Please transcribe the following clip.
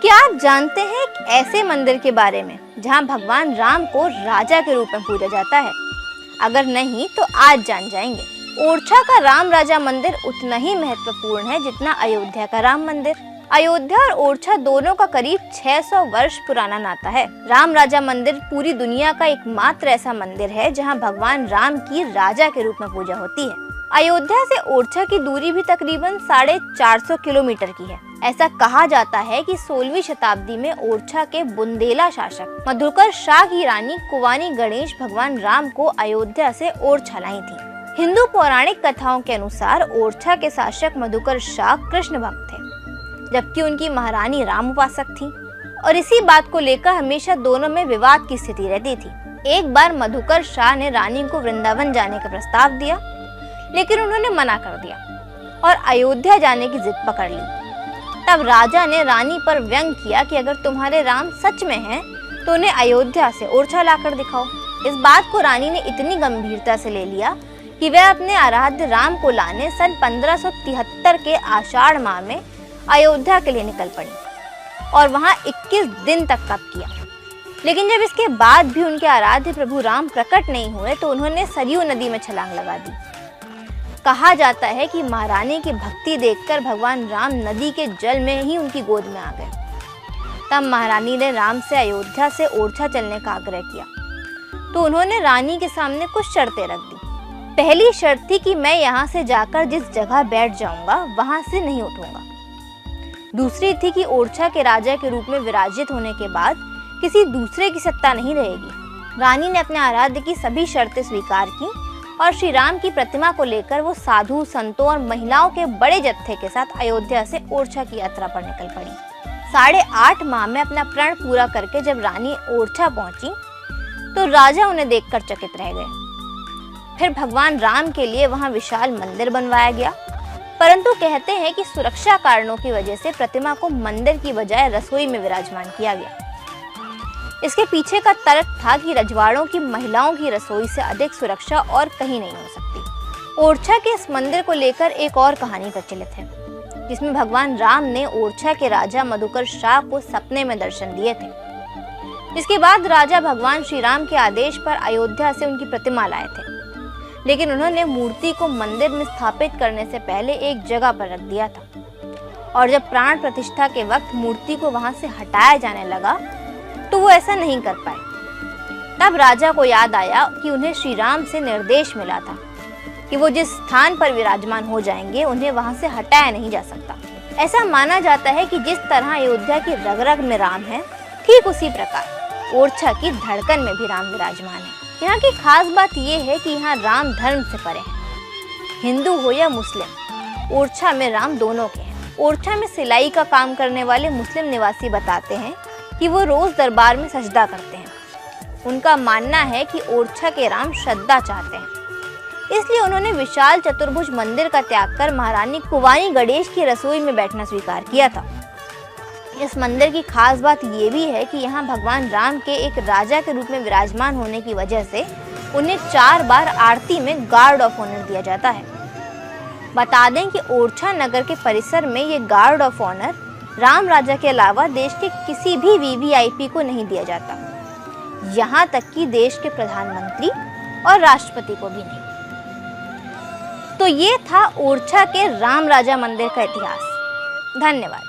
क्या आप जानते हैं एक ऐसे मंदिर के बारे में जहां भगवान राम को राजा के रूप में पूजा जाता है? अगर नहीं तो आज जान जाएंगे। ओरछा का राम राजा मंदिर उतना ही महत्वपूर्ण है जितना अयोध्या का राम मंदिर। अयोध्या और ओरछा दोनों का करीब 600 वर्ष पुराना नाता है। राम राजा मंदिर पूरी दुनिया का एकमात्र ऐसा मंदिर है जहां भगवान राम की राजा के रूप में पूजा होती है। अयोध्या से ओरछा की दूरी भी तकरीबन 450 किलोमीटर की है। ऐसा कहा जाता है कि 16वीं शताब्दी में ओरछा के बुंदेला शासक मधुकर शाह की रानी कुंवारी गणेश भगवान राम को अयोध्या से ओरछा लाई थी। हिंदू पौराणिक कथाओं के अनुसार ओरछा के शासक मधुकर शाह कृष्ण भक्त थे, जबकि उनकी महारानी राम उपासक थी और इसी बात को लेकर हमेशा दोनों में विवाद की स्थिति रहती थी। एक बार मधुकर शाह ने रानी को वृंदावन जाने का प्रस्ताव दिया, लेकिन उन्होंने मना कर दिया और अयोध्या जाने की जिद पकड़ ली। तब राजा ने रानी पर व्यंग किया कि अगर तुम्हारे राम सच में हैं, तो उन्हें अयोध्या से ओरछा लाकर दिखाओ। इस बात को रानी ने इतनी गंभीरता से ले लिया कि वह अपने आराध्य राम को लाने सन 1573 के आषाढ़ माह में अयोध्या के लिए निकल पड़ी और वहां 21 दिन तक तप किया। लेकिन जब इसके बाद भी उनके आराध्य प्रभु राम प्रकट नहीं हुए तो उन्होंने सरयू नदी में छलांग लगा दी। कहा जाता है कि महारानी की भक्ति देखकर भगवान राम नदी के जल में ही उनकी गोद में आ गए। तब महारानी ने राम से अयोध्या से ओरछा चलने का आग्रह किया, तो उन्होंने रानी के सामने कुछ शर्तें रख दी। पहली शर्त थी कि मैं यहाँ से जाकर जिस जगह बैठ जाऊंगा वहां से नहीं उठूंगा। दूसरी थी कि ओरछा के राजा के रूप में विराजित होने के बाद किसी दूसरे की सत्ता नहीं रहेगी। रानी ने अपने आराध्य की सभी शर्तें स्वीकार की और श्री राम की प्रतिमा को लेकर वो साधु संतों और महिलाओं के बड़े जत्थे के साथ अयोध्या से ओरछा की यात्रा पर निकल पड़ी। 8.5 माह में अपना प्रण पूरा करके जब रानी ओरछा पहुंची तो राजा उन्हें देखकर चकित रह गए। फिर भगवान राम के लिए वहां विशाल मंदिर बनवाया गया, परंतु कहते हैं कि सुरक्षा कारणों की वजह से प्रतिमा को मंदिर की बजाय रसोई में विराजमान किया गया। इसके पीछे का तर्क था कि रजवाड़ों की महिलाओं की रसोई से अधिक सुरक्षा और कहीं नहीं हो सकती। ओरछा के इस मंदिर को लेकर एक और कहानी प्रचलित है, जिसमें भगवान राम ने ओरछा के राजा मधुकर शाह को सपने में दर्शन दिए थे। इसके बाद राजा भगवान श्री राम के आदेश पर अयोध्या से उनकी प्रतिमा लाए थे, लेकिन उन्होंने मूर्ति को मंदिर में स्थापित करने से पहले एक जगह पर रख दिया था और जब प्राण प्रतिष्ठा के वक्त मूर्ति को वहां से हटाया जाने लगा तो वो ऐसा नहीं कर पाए। तब राजा को याद आया कि उन्हें श्री राम से निर्देश मिला था कि वो जिस स्थान पर विराजमान हो जाएंगे उन्हें वहां से हटाया नहीं जा सकता। ऐसा माना जाता है कि जिस तरह अयोध्या की रग रग में राम है, ठीक उसी प्रकार ओरछा की धड़कन में भी राम विराजमान है। यहाँ की खास बात यह है कि यहाँ राम धर्म से परे हैं। हिंदू हो या मुस्लिम, ओरछा में राम दोनों के हैं। ओरछा में सिलाई का काम करने वाले मुस्लिम निवासी बताते हैं कि वो रोज दरबार में सजदा करते हैं। उनका मानना है कि ओरछा के राम श्रद्धा चाहते हैं, इसलिए उन्होंने विशाल चतुर्भुज मंदिर का त्याग कर महारानी कुंवारी गणेश की रसोई में बैठना स्वीकार किया था। इस मंदिर की खास बात ये भी है कि यहाँ भगवान राम के एक राजा के रूप में विराजमान होने की वजह से उन्हें 4 बार आरती में गार्ड ऑफ ऑनर दिया जाता है। बता दें कि ओरछा नगर के परिसर में ये गार्ड ऑफ ऑनर राम राजा के अलावा देश के किसी भी वीवीआईपी को नहीं दिया जाता, यहाँ तक कि देश के प्रधानमंत्री और राष्ट्रपति को भी नहीं। तो ये था ओरछा के राम राजा मंदिर का इतिहास। धन्यवाद।